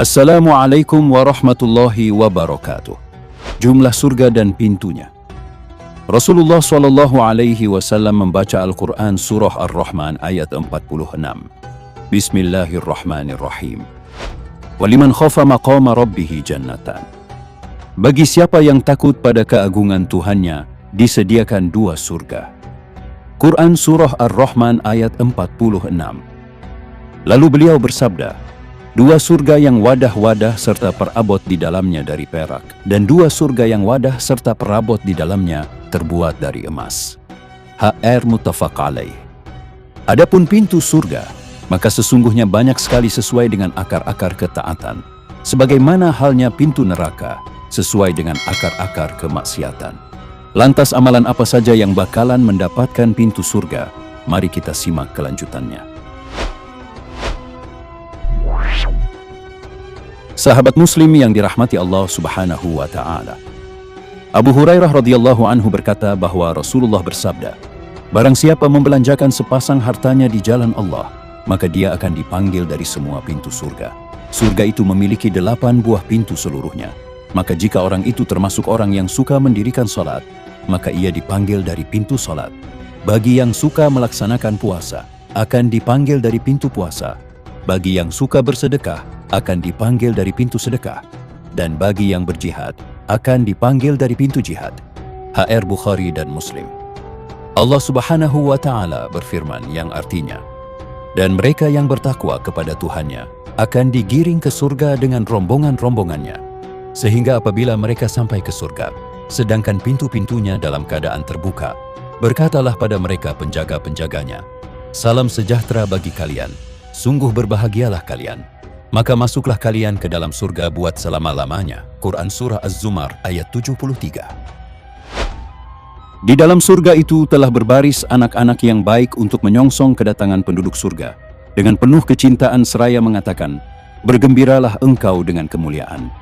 Assalamualaikum warahmatullahi wabarakatuh. Jumlah surga dan pintunya. Rasulullah SAW membaca Al-Quran Surah Ar-Rahman ayat 46. Bismillahirrahmanirrahim. Waliman khafa maqama rabbihi jannatan. Bagi siapa yang takut pada keagungan Tuhannya, disediakan 2 surga. Quran Surah Ar-Rahman ayat 46. Lalu beliau bersabda, 2 surga yang wadah-wadah serta perabot di dalamnya dari perak, dan 2 surga yang wadah serta perabot di dalamnya terbuat dari emas. HR muttafaq alaih. Adapun pintu surga, maka sesungguhnya banyak sekali sesuai dengan akar-akar ketaatan, sebagaimana halnya pintu neraka sesuai dengan akar-akar kemaksiatan. Lantas amalan apa saja yang bakalan mendapatkan pintu surga? Mari kita simak kelanjutannya. Sahabat muslim yang dirahmati Allah Subhanahu wa Ta'ala. Abu Hurairah radhiyallahu anhu berkata bahwa Rasulullah bersabda, barang siapa membelanjakan sepasang hartanya di jalan Allah, maka dia akan dipanggil dari semua pintu surga. Surga itu memiliki 8 buah pintu seluruhnya. Maka jika orang itu termasuk orang yang suka mendirikan salat, maka ia dipanggil dari pintu salat. Bagi yang suka melaksanakan puasa, akan dipanggil dari pintu puasa. Bagi yang suka bersedekah, akan dipanggil dari pintu sedekah. Dan bagi yang berjihad, akan dipanggil dari pintu jihad. HR Bukhari dan Muslim. Allah Subhanahu wa Ta'ala berfirman yang artinya, dan mereka yang bertakwa kepada Tuhannya akan digiring ke surga dengan rombongan-rombongannya, sehingga apabila mereka sampai ke surga, sedangkan pintu-pintunya dalam keadaan terbuka, berkatalah pada mereka penjaga-penjaganya, salam sejahtera bagi kalian, sungguh berbahagialah kalian, maka masuklah kalian ke dalam surga buat selama-lamanya. Quran Surah Az-Zumar ayat 73. Di dalam surga itu telah berbaris anak-anak yang baik untuk menyongsong kedatangan penduduk surga, dengan penuh kecintaan seraya mengatakan, bergembiralah engkau dengan kemuliaan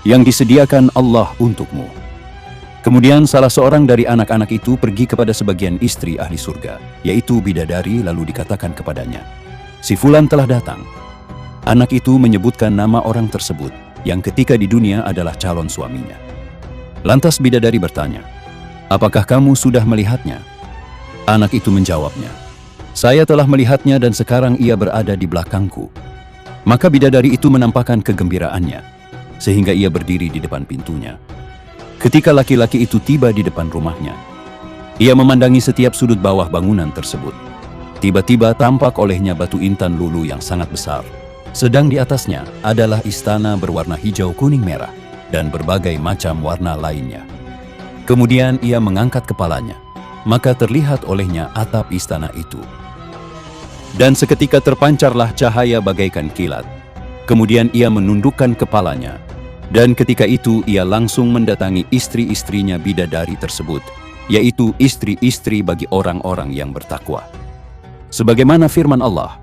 yang disediakan Allah untukmu. Kemudian salah seorang dari anak-anak itu pergi kepada sebagian istri ahli surga, yaitu bidadari, lalu dikatakan kepadanya, si fulan telah datang. Anak itu menyebutkan nama orang tersebut, yang ketika di dunia adalah calon suaminya. Lantas bidadari bertanya, apakah kamu sudah melihatnya? Anak itu menjawabnya, saya telah melihatnya dan sekarang ia berada di belakangku. Maka bidadari itu menampakkan kegembiraannya, sehingga ia berdiri di depan pintunya. Ketika laki-laki itu tiba di depan rumahnya, ia memandangi setiap sudut bawah bangunan tersebut. Tiba-tiba tampak olehnya batu intan lulu yang sangat besar, sedang di atasnya adalah istana berwarna hijau, kuning, merah, dan berbagai macam warna lainnya. Kemudian ia mengangkat kepalanya, maka terlihat olehnya atap istana itu. Dan seketika terpancarlah cahaya bagaikan kilat. Kemudian ia menundukkan kepalanya, dan ketika itu ia langsung mendatangi istri-istrinya bidadari tersebut, yaitu istri-istri bagi orang-orang yang bertakwa. Sebagaimana firman Allah,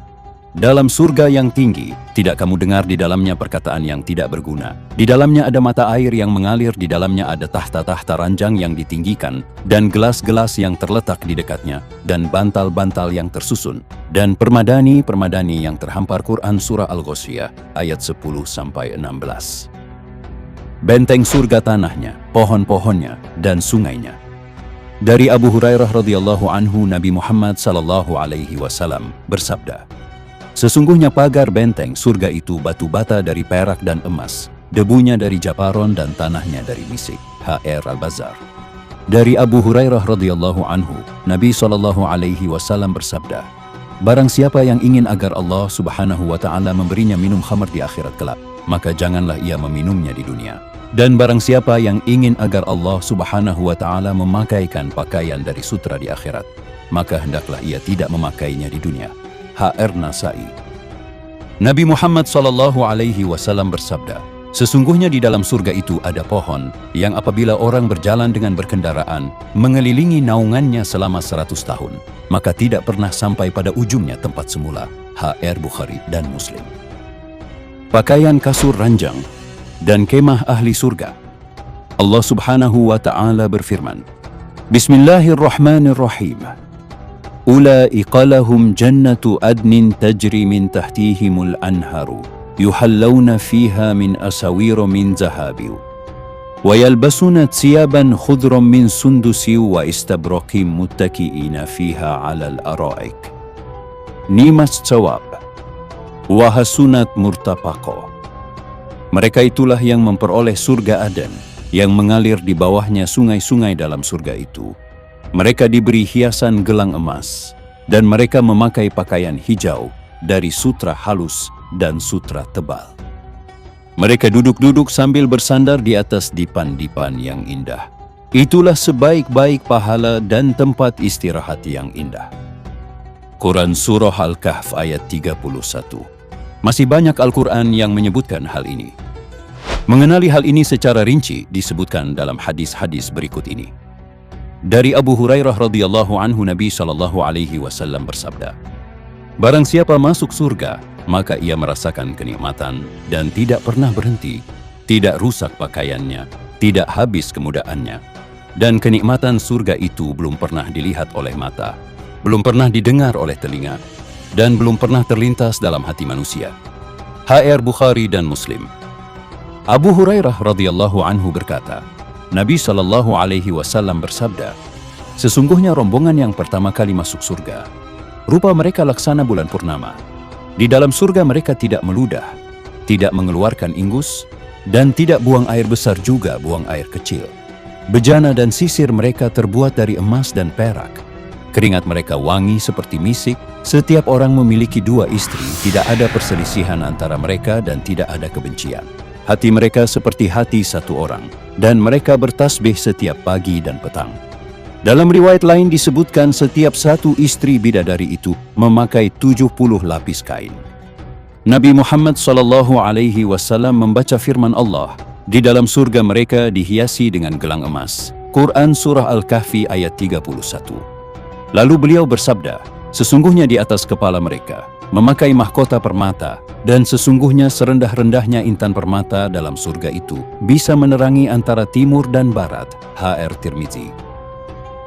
dalam surga yang tinggi, tidak kamu dengar di dalamnya perkataan yang tidak berguna. Di dalamnya ada mata air yang mengalir, di dalamnya ada tahta-tahta ranjang yang ditinggikan, dan gelas-gelas yang terletak di dekatnya, dan bantal-bantal yang tersusun, dan permadani-permadani yang terhampar. Quran Surah Al-Ghasyiyah ayat 10-16. Benteng surga, tanahnya, pohon-pohonnya, dan sungainya. Dari Abu Hurairah radhiyallahu anhu, Nabi Muhammad SAW bersabda, sesungguhnya pagar benteng surga itu batu bata dari perak dan emas, debunya dari japaron dan tanahnya dari misik. HR Al-Bazzar. Dari Abu Hurairah radhiyallahu anhu, Nabi SAW bersabda, barang siapa yang ingin agar Allah Subhanahu wa Ta'ala memberinya minum khamar di akhirat kelak, maka janganlah ia meminumnya di dunia. Dan barang siapa yang ingin agar Allah Subhanahu wa Ta'ala memakaikan pakaian dari sutra di akhirat, maka hendaklah ia tidak memakainya di dunia. HR Nasai. Nabi Muhammad SAW bersabda, sesungguhnya di dalam surga itu ada pohon yang apabila orang berjalan dengan berkendaraan mengelilingi naungannya selama 100 tahun, maka tidak pernah sampai pada ujungnya tempat semula. HR Bukhari dan Muslim. Pakaian kasur ranjang dan kemah ahli surga. Allah Subhanahu wa Ta'ala berfirman, Bismillahirrahmanirrahim. Ulaika lahum jannatu adnin tajri min tahtihimul anharu yuhallawna fiha min asawiro min zahabiu wa yalbasuna thiyaban khudran min sundusi wa istabraqim muttaki'ina fiha 'alal araik nimas cawab wa hasunat murtafaqah. Mereka itulah yang memperoleh surga Aden, yang mengalir di bawahnya sungai-sungai dalam surga itu. Mereka diberi hiasan gelang emas, dan mereka memakai pakaian hijau dari sutra halus dan sutra tebal. Mereka duduk-duduk sambil bersandar di atas dipan-dipan yang indah. Itulah sebaik-baik pahala dan tempat istirahat yang indah. Quran Surah Al-Kahf ayat 31. Masih banyak Al-Quran yang menyebutkan hal ini. Mengenali hal ini secara rinci disebutkan dalam hadis-hadis berikut ini. Dari Abu Hurairah radhiyallahu anhu, Nabi SAW bersabda, "Barang siapa masuk surga, maka ia merasakan kenikmatan dan tidak pernah berhenti, tidak rusak pakaiannya, tidak habis kemudaannya, dan kenikmatan surga itu belum pernah dilihat oleh mata, belum pernah didengar oleh telinga, dan belum pernah terlintas dalam hati manusia." HR Bukhari dan Muslim. Abu Hurairah radhiyallahu anhu berkata, Nabi SAW bersabda, "Sesungguhnya rombongan yang pertama kali masuk surga, rupa mereka laksana bulan purnama. Di dalam surga mereka tidak meludah, tidak mengeluarkan ingus, dan tidak buang air besar juga buang air kecil. Bejana dan sisir mereka terbuat dari emas dan perak. Keringat mereka wangi seperti misik. Setiap orang memiliki 2 istri, tidak ada perselisihan antara mereka dan tidak ada kebencian. Hati mereka seperti hati satu orang, dan mereka bertasbih setiap pagi dan petang." Dalam riwayat lain disebutkan setiap satu istri bidadari itu memakai 70 lapis kain. Nabi Muhammad SAW membaca firman Allah, "Di dalam surga mereka dihiasi dengan gelang emas." Quran Surah Al-Kahfi ayat 31. Lalu beliau bersabda, "Sesungguhnya di atas kepala mereka memakai mahkota permata, dan sesungguhnya serendah-rendahnya intan permata dalam surga itu bisa menerangi antara timur dan barat." HR Tirmizi.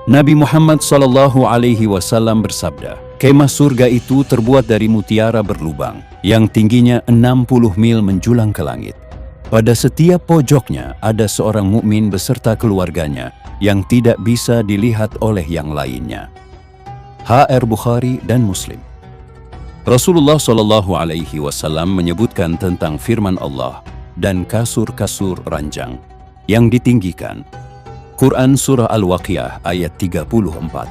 Nabi Muhammad SAW bersabda, "Kemah surga itu terbuat dari mutiara berlubang yang tingginya 60 mil menjulang ke langit. Pada setiap pojoknya ada seorang mukmin beserta keluarganya yang tidak bisa dilihat oleh yang lainnya." HR Bukhari dan Muslim. Rasulullah SAW menyebutkan tentang firman Allah dan kasur-kasur ranjang yang ditinggikan. Quran Surah Al-Waqiah ayat 34.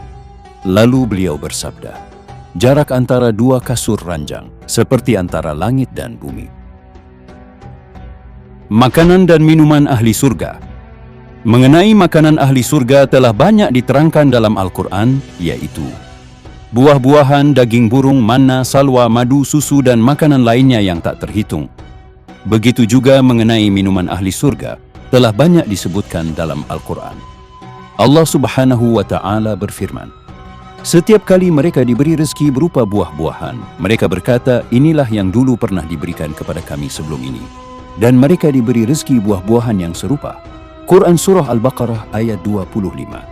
Lalu beliau bersabda, "Jarak antara 2 kasur ranjang seperti antara langit dan bumi." Makanan dan minuman ahli surga. Mengenai makanan ahli surga telah banyak diterangkan dalam Al-Quran, yaitu buah-buahan, daging burung, manna, salwa, madu, susu, dan makanan lainnya yang tak terhitung. Begitu juga mengenai minuman ahli surga, telah banyak disebutkan dalam Al-Quran. Allah Subhanahu wa Ta'ala berfirman, "Setiap kali mereka diberi rezeki berupa buah-buahan, mereka berkata, inilah yang dulu pernah diberikan kepada kami sebelum ini. Dan mereka diberi rezeki buah-buahan yang serupa." Quran Surah Al-Baqarah ayat 25.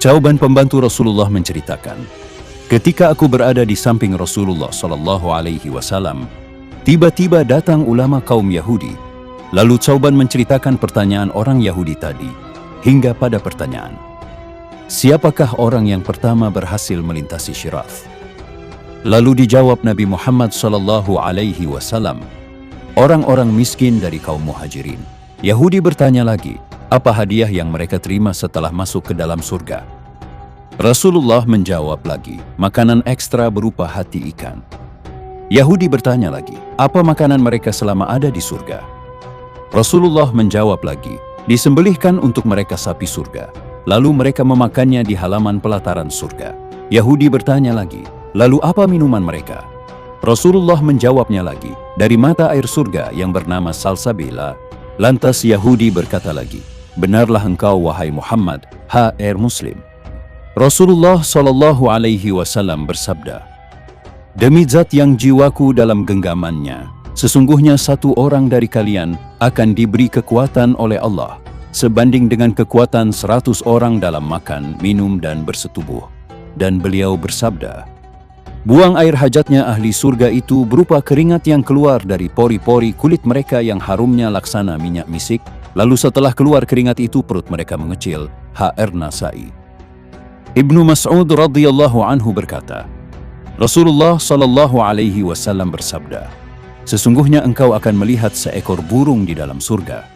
Jawaban pembantu Rasulullah menceritakan, "Ketika aku berada di samping Rasulullah SAW, tiba-tiba datang ulama kaum Yahudi. Lalu Tsauban menceritakan pertanyaan orang Yahudi tadi, hingga pada pertanyaan, 'Siapakah orang yang pertama berhasil melintasi Syiraf?' Lalu dijawab Nabi Muhammad SAW, 'Orang-orang miskin dari kaum Muhajirin.' Yahudi bertanya lagi, apa hadiah yang mereka terima setelah masuk ke dalam surga? Rasulullah menjawab lagi, makanan ekstra berupa hati ikan. Yahudi bertanya lagi, apa makanan mereka selama ada di surga? Rasulullah menjawab lagi, disembelihkan untuk mereka sapi surga, lalu mereka memakannya di halaman pelataran surga. Yahudi bertanya lagi, lalu apa minuman mereka? Rasulullah menjawabnya lagi, dari mata air surga yang bernama salsabila. Lantas Yahudi berkata lagi, benarlah engkau wahai Muhammad, HR Muslim. Rasulullah SAW bersabda, demi zat yang jiwaku dalam genggamannya, sesungguhnya satu orang dari kalian akan diberi kekuatan oleh Allah sebanding dengan kekuatan 100 orang dalam makan, minum, dan bersetubuh. Dan beliau bersabda, Buang air hajatnya ahli surga itu berupa keringat yang keluar dari pori-pori kulit mereka yang harumnya laksana minyak misik. Lalu setelah keluar keringat itu perut mereka mengecil. HR Nasai. Ibnu Mas'ud radhiyallahu anhu berkata, Rasulullah sallallahu alaihi wasallam bersabda, sesungguhnya engkau akan melihat seekor burung di dalam surga.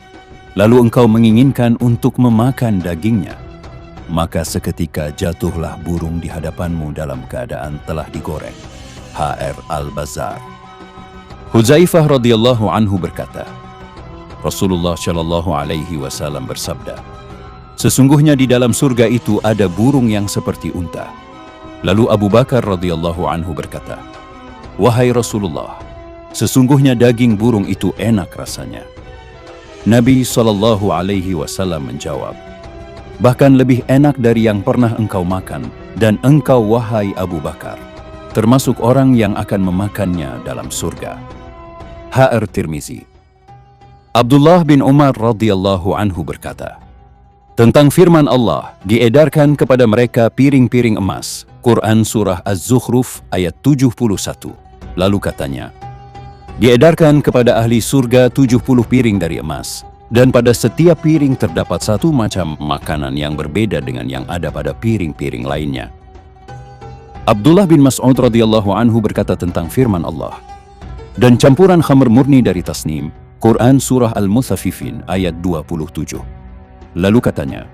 Lalu engkau menginginkan untuk memakan dagingnya. Maka seketika jatuhlah burung di hadapanmu dalam keadaan telah digoreng. HR Al-Bazzar. Huzaifah radhiyallahu anhu berkata, Rasulullah shallallahu alaihi wasallam bersabda, sesungguhnya di dalam surga itu ada burung yang seperti unta. Lalu Abu Bakar radhiyallahu anhu berkata, wahai Rasulullah, sesungguhnya daging burung itu enak rasanya. Nabi shallallahu alaihi wasallam menjawab, bahkan lebih enak dari yang pernah engkau makan, dan engkau wahai Abu Bakar, termasuk orang yang akan memakannya dalam surga. HR Tirmizi. Abdullah bin Umar radhiyallahu anhu berkata, tentang firman Allah, diedarkan kepada mereka piring-piring emas. Quran Surah Az-Zukhruf ayat 71. Lalu katanya, diedarkan kepada ahli surga 70 piring dari emas. Dan pada setiap piring terdapat satu macam makanan yang berbeda dengan yang ada pada piring-piring lainnya. Abdullah bin Mas'ud radhiyallahu anhu berkata tentang firman Allah, dan campuran khamr murni dari tasnim. Quran Surah Al-Mutaffifin ayat 27. Lalu katanya,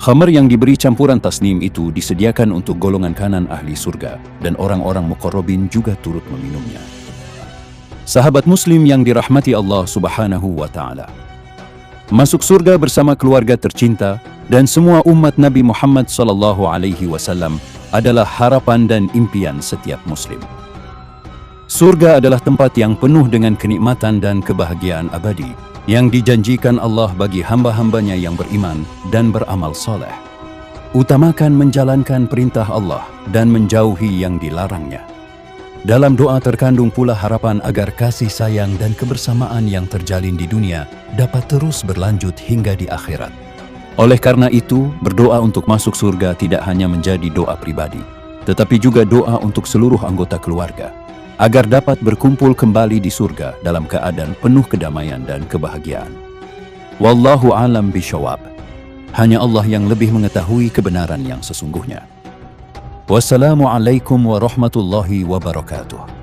khamr yang diberi campuran tasnim itu disediakan untuk golongan kanan ahli surga, dan orang-orang muqarrabin juga turut meminumnya. Sahabat muslim yang dirahmati Allah subhanahu wa ta'ala, masuk surga bersama keluarga tercinta dan semua umat Nabi Muhammad sallallahu alaihi wasallam adalah harapan dan impian setiap muslim. Surga adalah tempat yang penuh dengan kenikmatan dan kebahagiaan abadi yang dijanjikan Allah bagi hamba-hambanya yang beriman dan beramal soleh. Utamakan menjalankan perintah Allah dan menjauhi yang dilarangnya. Dalam doa terkandung pula harapan agar kasih sayang dan kebersamaan yang terjalin di dunia dapat terus berlanjut hingga di akhirat. Oleh karena itu, berdoa untuk masuk surga tidak hanya menjadi doa pribadi, tetapi juga doa untuk seluruh anggota keluarga, agar dapat berkumpul kembali di surga dalam keadaan penuh kedamaian dan kebahagiaan. Wallahu alam bisyawab. Hanya Allah yang lebih mengetahui kebenaran yang sesungguhnya. Wassalamualaikum warahmatullahi wabarakatuh.